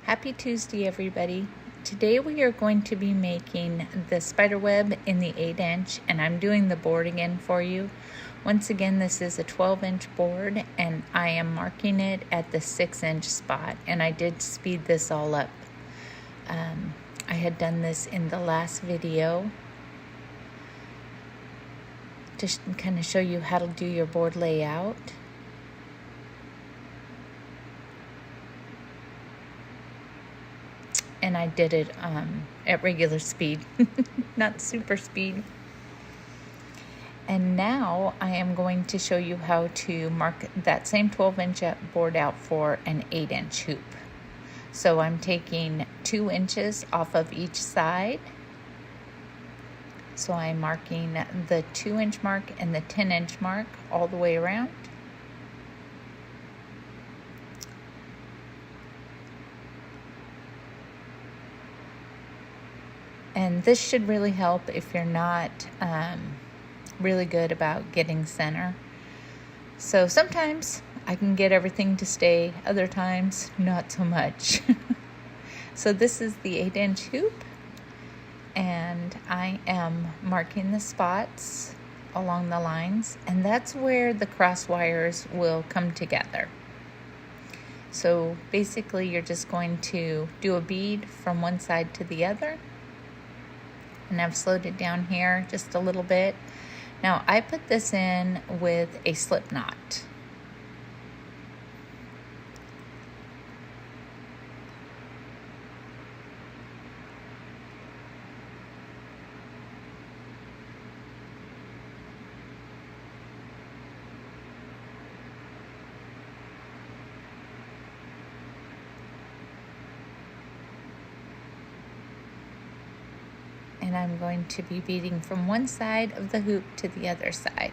Happy Tuesday, everybody. Today we are going to be making the spider web in the 8-inch, and I'm doing the board again for you. Once again, this is a 12-inch board, and I am marking it at the 6-inch spot, and I did speed this all up. I had done this in the last video to kind of show you how to do your board layout. And I did it at regular speed, not super speed. And now I am going to show you how to mark that same 12-inch board out for an 8-inch hoop. So I'm taking 2 inches off of each side. So I'm marking the 2-inch mark and the 10-inch mark all the way around. And this should really help if you're not really good about getting center. So sometimes I can get everything to stay, other times not so much. So this is the 8-inch hoop, and I am marking the spots along the lines, and that's where the cross wires will come together. So basically you're just going to do a bead from one side to the other. And I've slowed it down here just a little bit. Now I put this in with a slip knot. And I'm going to be beading from one side of the hoop to the other side.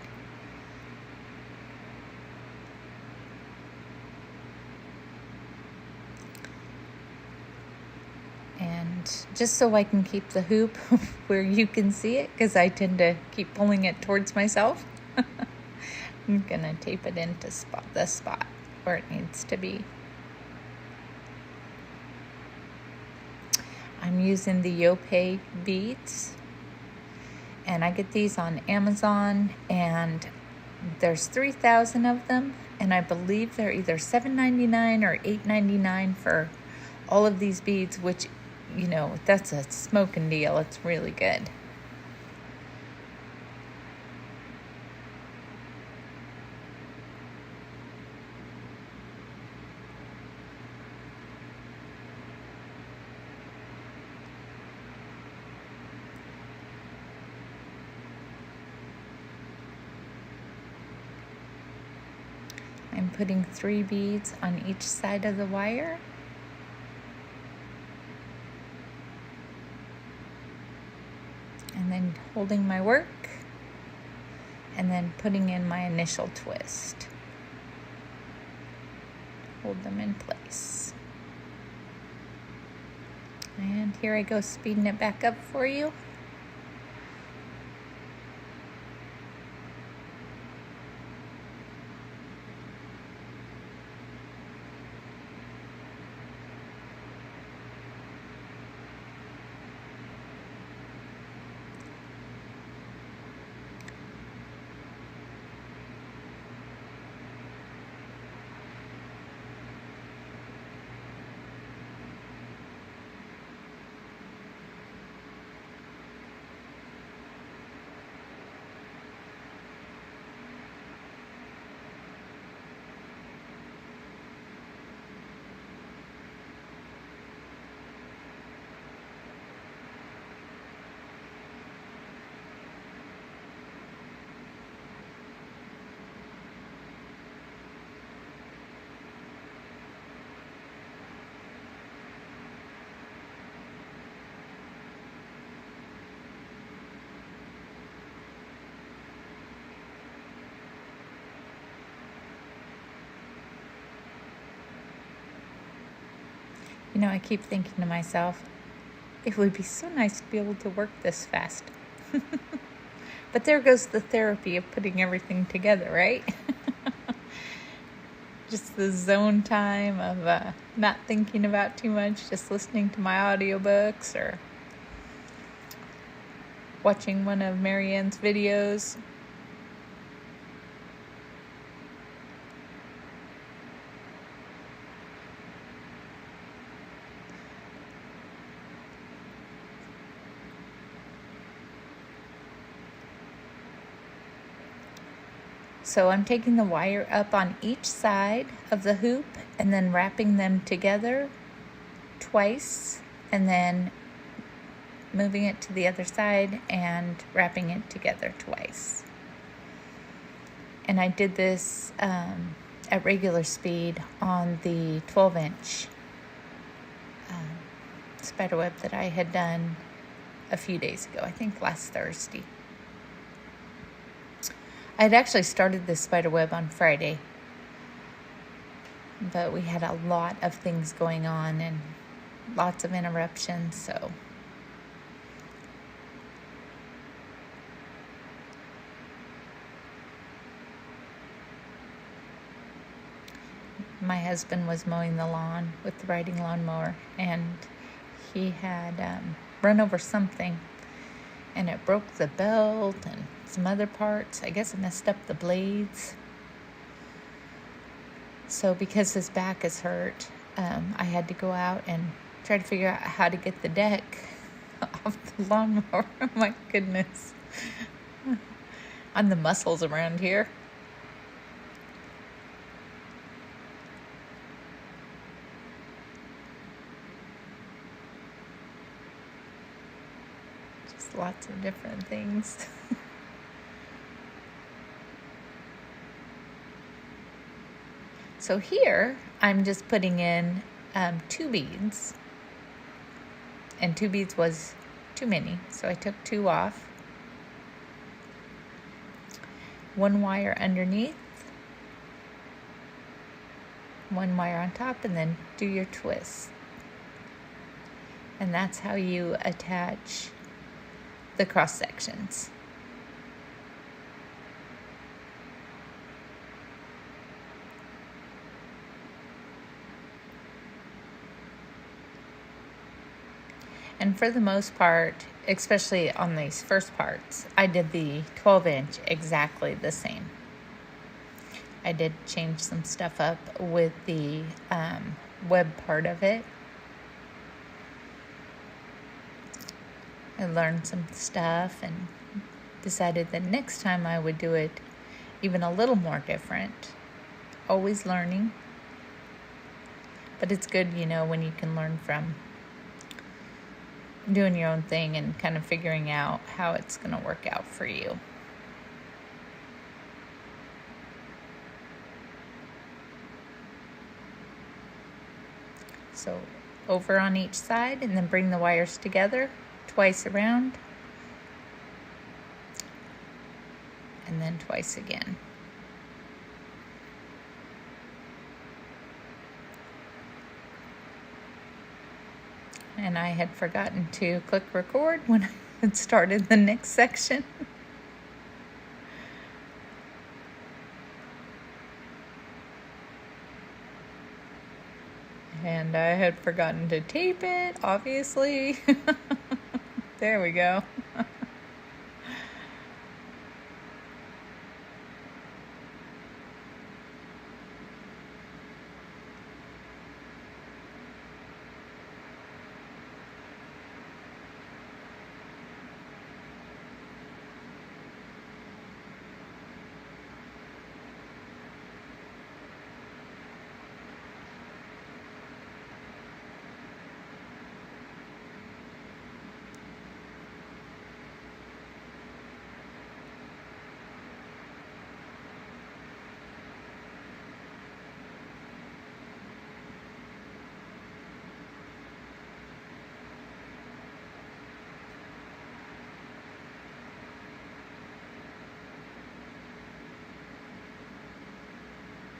And just so I can keep the hoop where you can see it, because I tend to keep pulling it towards myself, I'm gonna tape it into the spot where it needs to be. I'm using the Yopay beads, and I get these on Amazon, and there's 3,000 of them, and I believe they're either $7.99 or $8.99 for all of these beads, which, you know, that's a smoking deal. It's really good. I'm putting 3 beads on each side of the wire. And then holding my work, and then putting in my initial twist. Hold them in place. And here I go, speeding it back up for you. You know, I keep thinking to myself, it would be so nice to be able to work this fast. But there goes the therapy of putting everything together, right? just the zone time of not thinking about too much, just listening to my audiobooks or watching one of Marianne's videos. So I'm taking the wire up on each side of the hoop and then wrapping them together twice, and then moving it to the other side and wrapping it together twice. And I did this at regular speed on the 12-inch spiderweb that I had done a few days ago, I think last Thursday. I had actually started this spider web on Friday, but we had a lot of things going on and lots of interruptions, so my husband was mowing the lawn with the riding lawnmower, and he had run over something, and it broke the belt and some other parts. I guess it messed up the blades. So because his back is hurt, I had to go out and try to figure out how to get the deck off the lawnmower. Oh my goodness. I'm the muscles around here. Just lots of different things. So here, I'm just putting in 2 beads. And 2 beads was too many, so I took 2 off. 1 wire underneath, 1 wire on top, and then do your twist. And that's how you attach the cross sections. And for the most part, especially on these first parts, I did the 12-inch exactly the same. I did change some stuff up with the web part of it. I learned some stuff and decided that next time I would do it even a little more different. Always learning. But it's good, you know, when you can learn from doing your own thing and kind of figuring out how it's going to work out for you. So over on each side, and then bring the wires together twice around, and then twice again. And I had forgotten to click record when I had started the next section. And I had forgotten to tape it, obviously. There we go.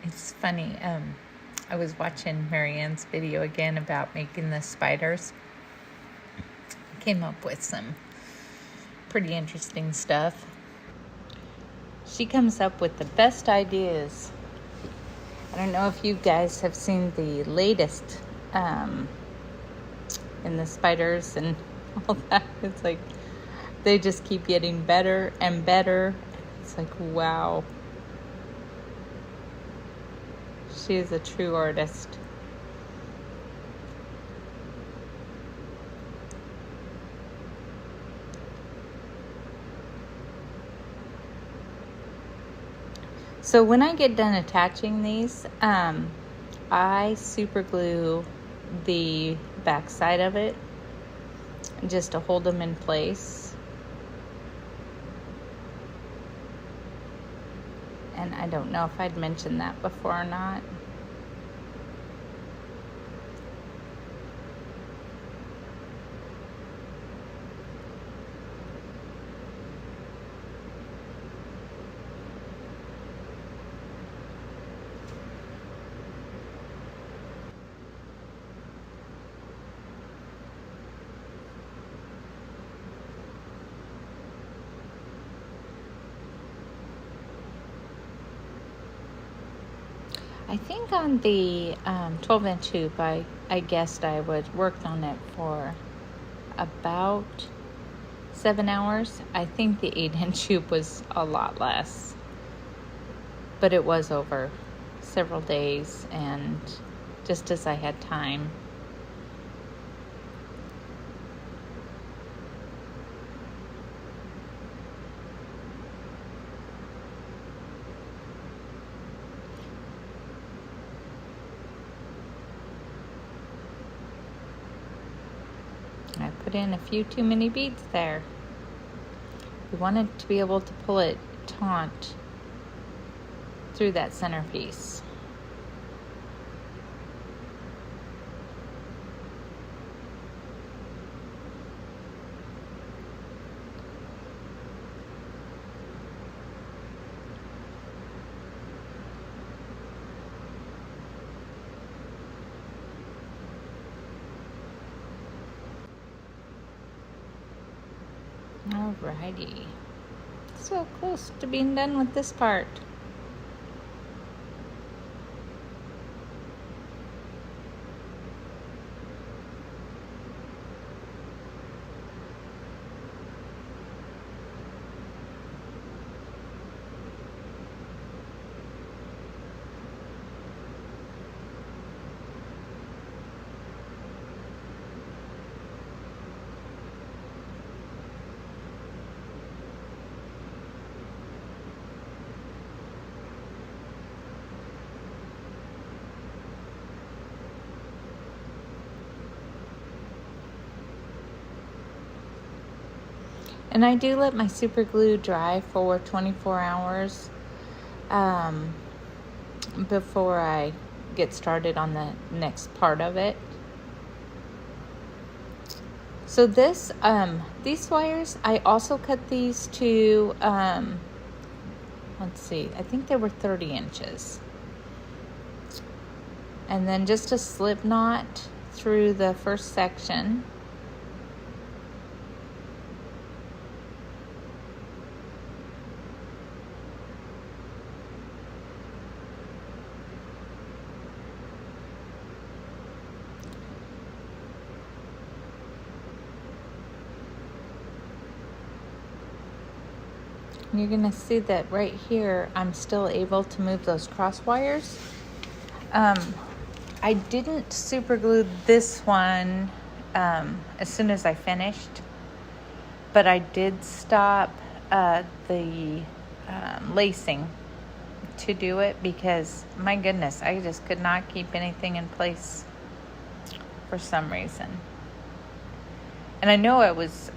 It's funny, I was watching Marianne's video again about making the spiders. I came up with some pretty interesting stuff. She comes up with the best ideas. I don't know if you guys have seen the latest in the spiders and all that. It's like they just keep getting better and better. It's like, wow. She is a true artist. So when I get done attaching these, I super glue the back side of it just to hold them in place. And I don't know if I'd mentioned that before or not. I think on the 12-inch hoop, I guessed I would work on it for about 7 hours. I think the 8-inch hoop was a lot less, but it was over several days and just as I had time. I put in a few too many beads there. We wanted to be able to pull it taut through that centerpiece. Alrighty, so close to being done with this part. And I do let my super glue dry for 24 hours before I get started on the next part of it. So this, these wires, I also cut these to, let's see, I think they were 30 inches. And then just a slip knot through the first section. You're gonna see that right here, I'm still able to move those cross wires. I didn't super glue this one as soon as I finished, but I did stop the lacing to do it because my goodness, I just could not keep anything in place for some reason. And I know I was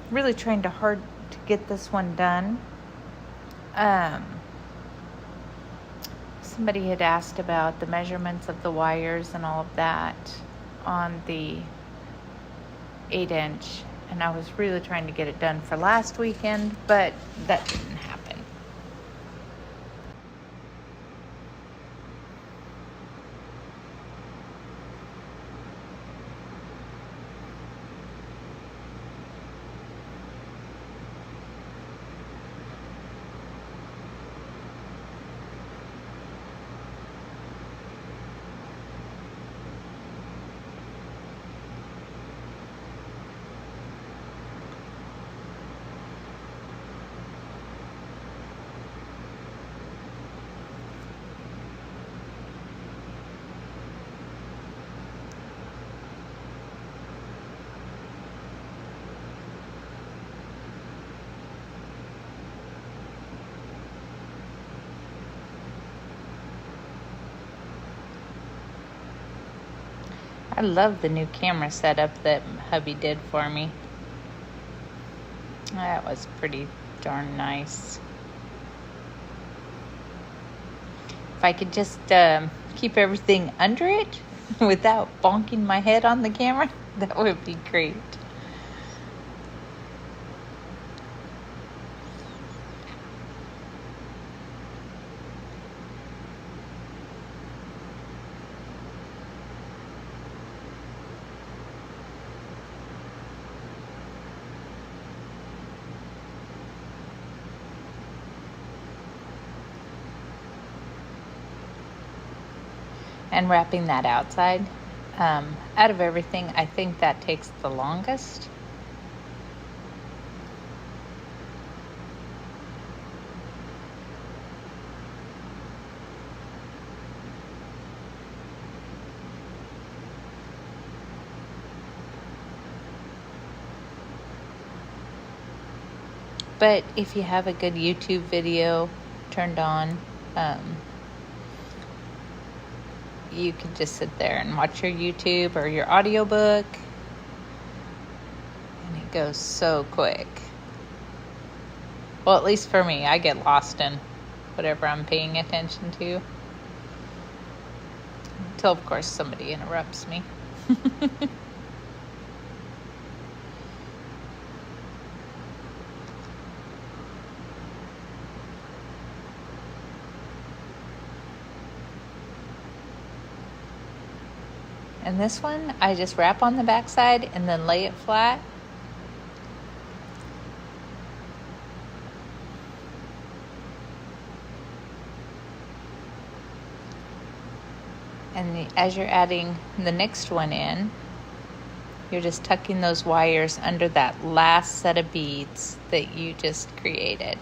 really trying hard to get this one done. Somebody had asked about the measurements of the wires and all of that on the 8-inch, and I was really trying to get it done for last weekend, but that didn't happen. I love the new camera setup that hubby did for me. That was pretty darn nice. If I could just keep everything under it without bonking my head on the camera, that would be great. And wrapping that outside, out of everything, I think that takes the longest. But if you have a good YouTube video turned on, you can just sit there and watch your YouTube or your audiobook, and it goes so quick. Well, at least for me, I get lost in whatever I'm paying attention to. Until, of course, somebody interrupts me. And this one, I just wrap on the back side and then lay it flat. And as you're adding the next one in, you're just tucking those wires under that last set of beads that you just created.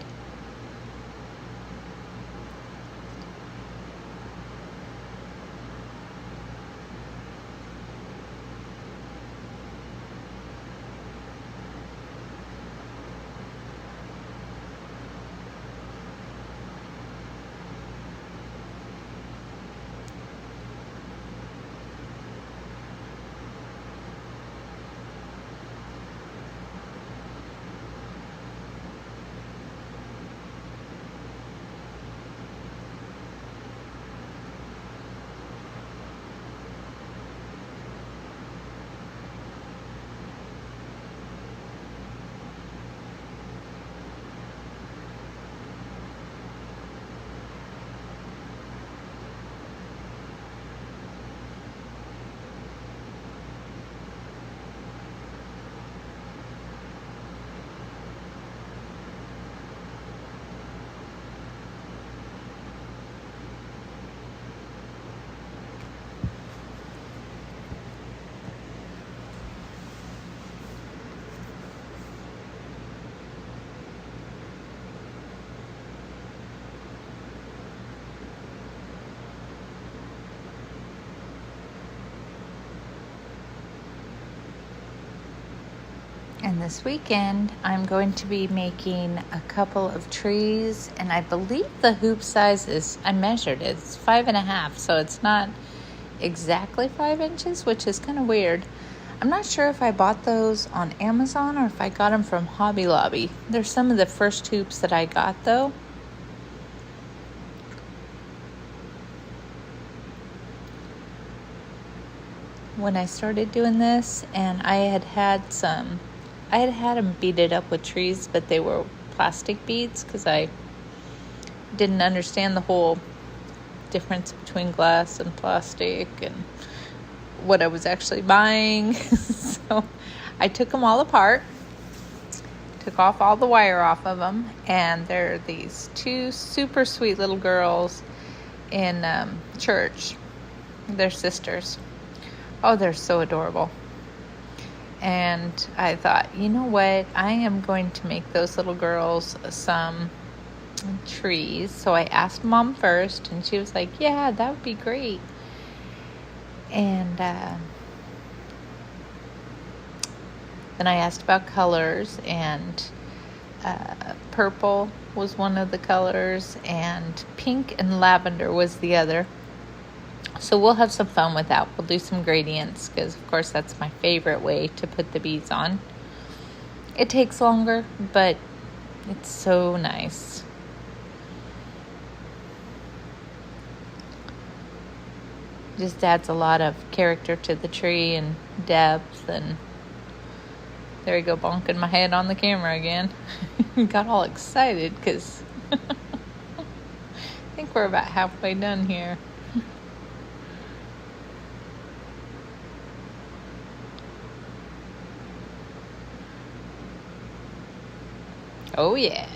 And this weekend, I'm going to be making a couple of trees, and I believe the hoop size is, I measured it, it's 5.5, so it's not exactly 5 inches, which is kind of weird. I'm not sure if I bought those on Amazon or if I got them from Hobby Lobby. They're some of the first hoops that I got, though. When I started doing this, and I had them beaded up with trees, but they were plastic beads because I didn't understand the whole difference between glass and plastic and what I was actually buying. So I took them all apart, took off all the wire off of them, and they're these two super sweet little girls in church. They're sisters. Oh, they're so adorable. And I thought, you know what? I am going to make those little girls some trees. So I asked Mom first, and she was like, yeah, that would be great. And then I asked about colors, and purple was one of the colors, and pink and lavender was the other. So we'll have some fun with that. We'll do some gradients because, of course, that's my favorite way to put the beads on. It takes longer, but it's so nice. Just adds a lot of character to the tree and depth. And there we go, bonking my head on the camera again. Got all excited because I think we're about halfway done here. Oh yeah.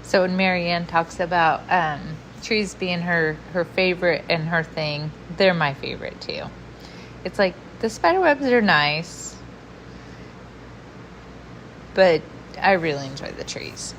So when Marianne talks about trees being her favorite and her thing, they're my favorite too. It's like the spider webs are nice, but I really enjoy the trees.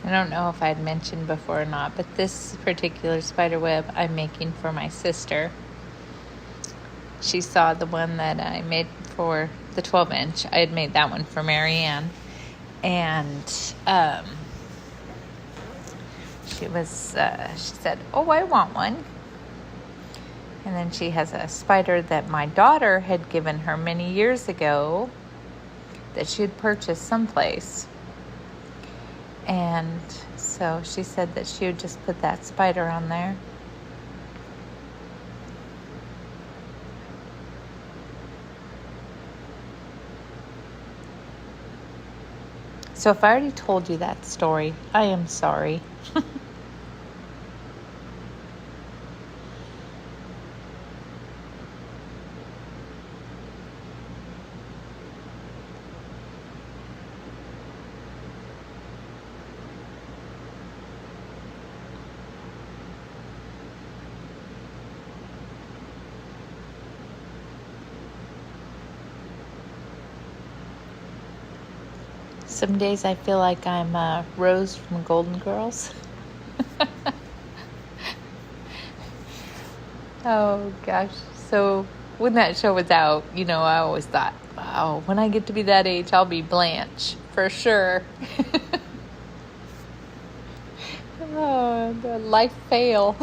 I don't know if I'd mentioned before or not, but this particular spider web I'm making for my sister. She saw the one that I made for the 12-inch. I had made that one for Marianne. And she said, oh, I want one. And then she has a spider that my daughter had given her many years ago that she had purchased someplace. And so she said that she would just put that spider on there. So if I already told you that story, I am sorry. Some days I feel like I'm Rose from Golden Girls. Oh gosh. So when that show was out, I always thought, wow, when I get to be that age, I'll be Blanche for sure. Oh, the life fail.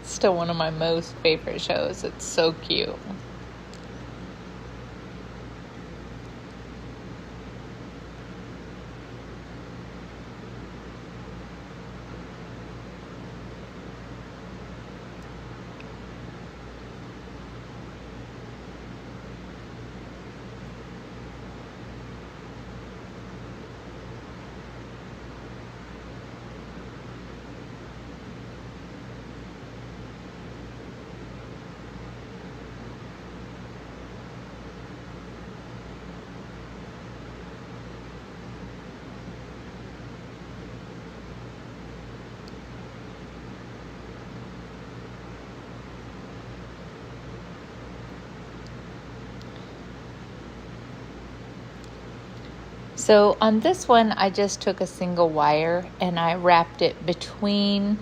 Still one of my most favorite shows. It's so cute. So on this one, I just took a single wire and I wrapped it between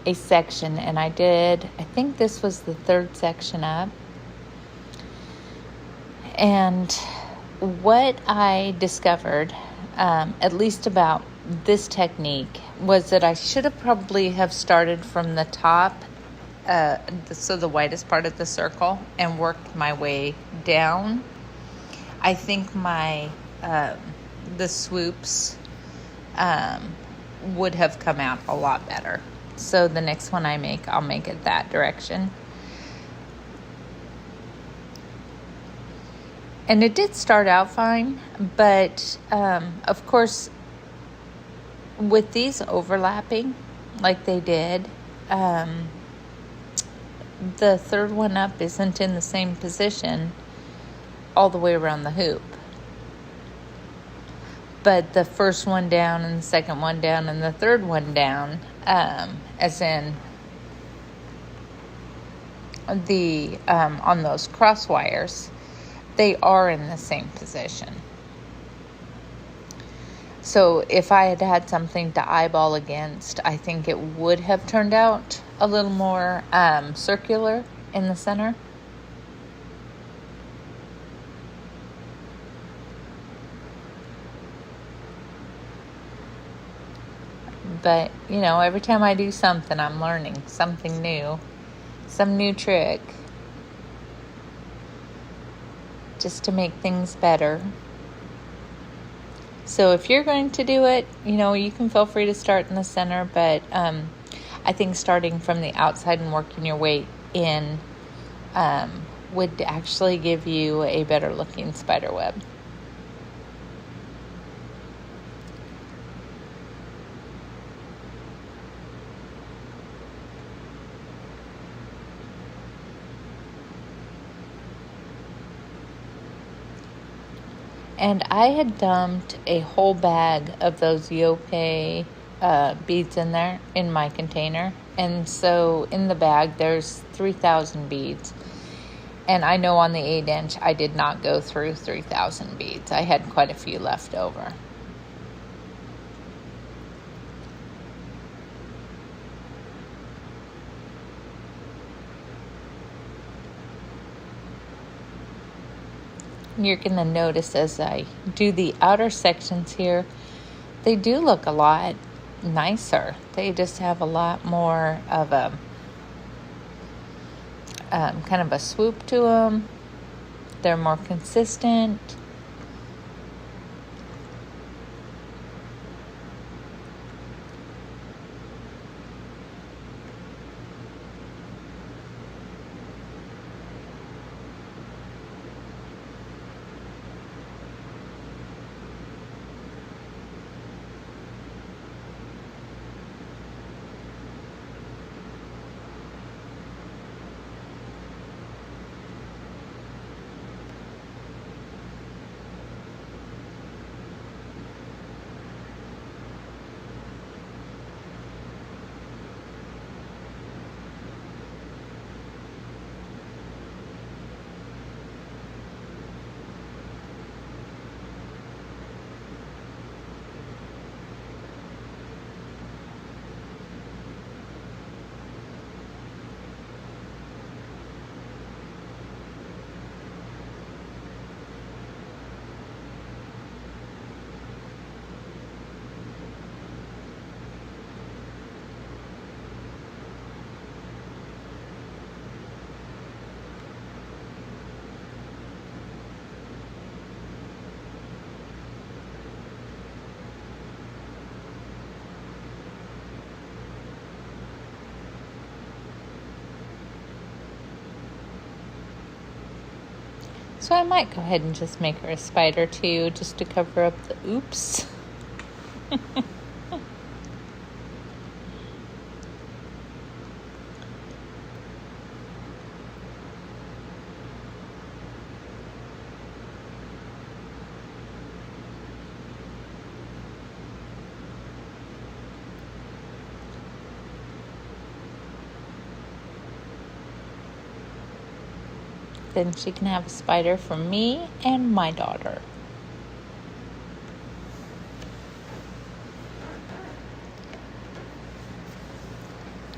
a section. And I think this was the third section up. And what I discovered, at least about this technique, was that I should have probably have started from the top, so the widest part of the circle, and worked my way down. I think my the swoops would have come out a lot better. So the next one I make, I'll make it that direction. And it did start out fine, but of course, with these overlapping like they did, the third one up isn't in the same position all the way around the hoop. But the first one down and the second one down and the third one down, as in the on those cross wires, they are in the same position. So if I had had something to eyeball against, I think it would have turned out a little more circular in the center. But, you know, every time I do something, I'm learning something new, some new trick, just to make things better. So if you're going to do it, you know, you can feel free to start in the center, but I think starting from the outside and working your way in would actually give you a better looking spider web. And I had dumped a whole bag of those Yopay beads in there in my container. And so in the bag, there's 3,000 beads. And I know on the 8-inch, I did not go through 3,000 beads. I had quite a few left over. You're going to notice as I do the outer sections here, they do look a lot nicer. They just have a lot more of a kind of a swoop to them. They're more consistent. So I might go ahead and just make her a spider too, just to cover up the oops. Then she can have a spider for me and my daughter.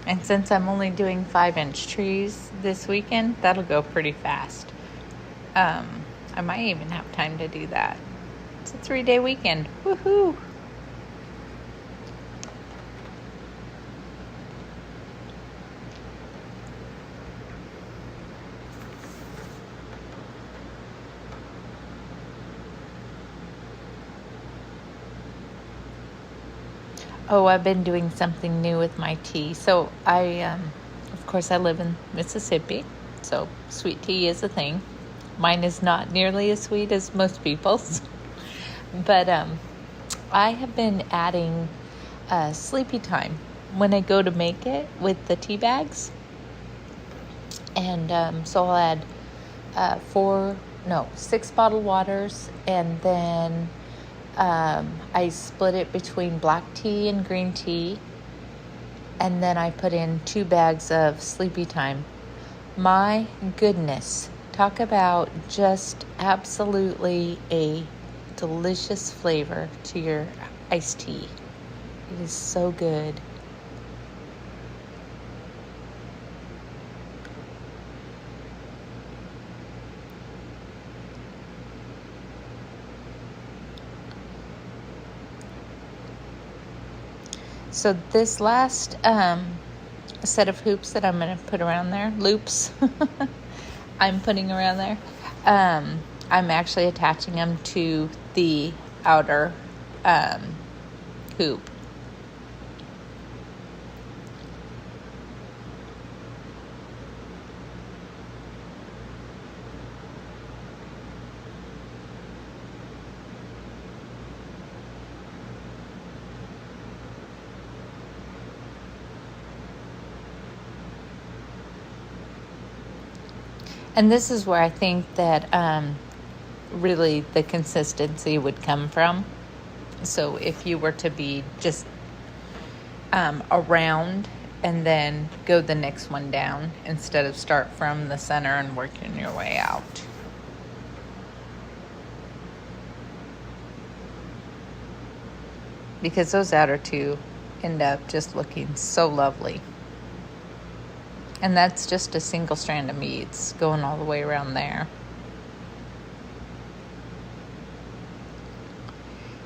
And since I'm only doing 5-inch trees this weekend, that'll go pretty fast. I might even have time to do that. It's a 3-day weekend. Woohoo! Oh, I've been doing something new with my tea. So of course, I live in Mississippi, so sweet tea is a thing. Mine is not nearly as sweet as most people's, but I have been adding sleepy time when I go to make it with the tea bags. And so I'll add 6 bottled waters, and then I split it between black tea and green tea, and then I put in 2 bags of sleepy time. My goodness, talk about just absolutely a delicious flavor to your iced tea. It is so good. So this last set of hoops that I'm going to put around there, loops, I'm putting around there, I'm actually attaching them to the outer hoop. And this is where I think that really the consistency would come from. So if you were to be just around and then go the next one down instead of start from the center and working your way out. Because those outer two end up just looking so lovely. And that's just a single strand of beads going all the way around there.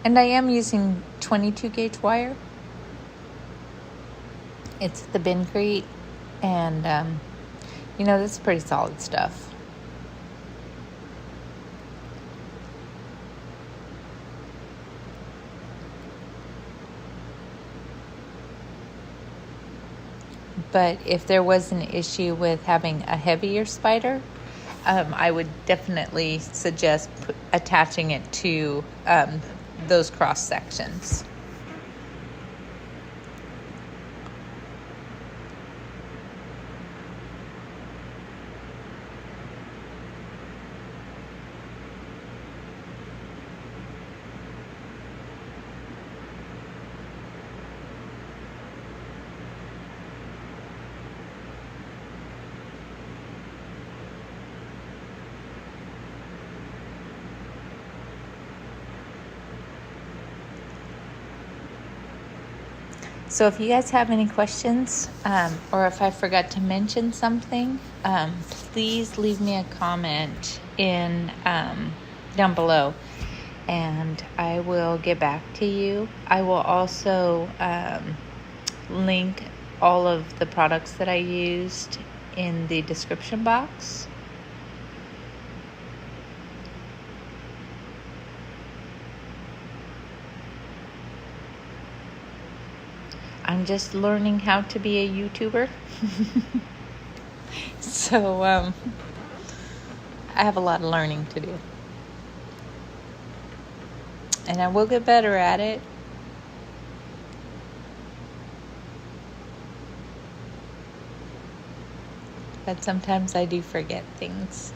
And I am using 22 gauge wire. It's the BENECREAT, and that's pretty solid stuff. But if there was an issue with having a heavier spider, I would definitely suggest attaching it to those cross sections. So if you guys have any questions, or if I forgot to mention something, please leave me a comment in down below, and I will get back to you. I will also link all of the products that I used in the description box. I'm just learning how to be a YouTuber. So I have a lot of learning to do. And I will get better at it. But sometimes I do forget things.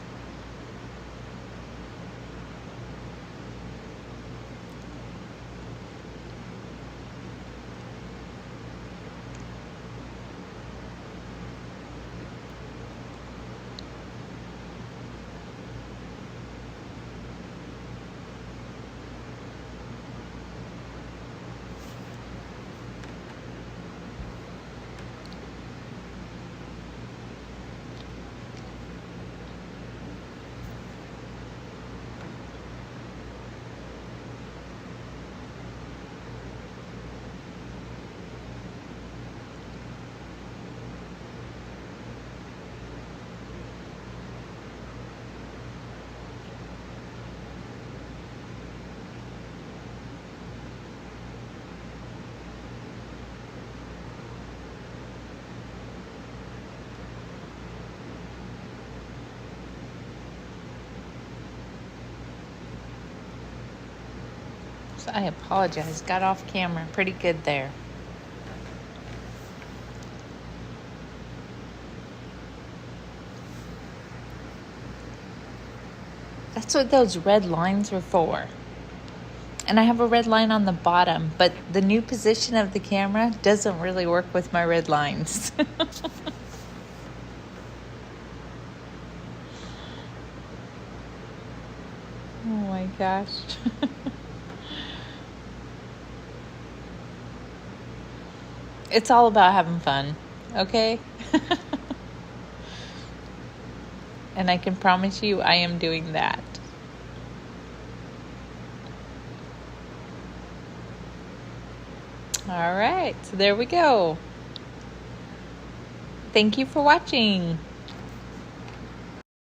I apologize. Got off camera pretty good there. That's what those red lines were for. And I have a red line on the bottom, but the new position of the camera doesn't really work with my red lines. Oh my gosh. It's all about having fun, okay? And I can promise you I am doing that. All right, so there we go. Thank you for watching.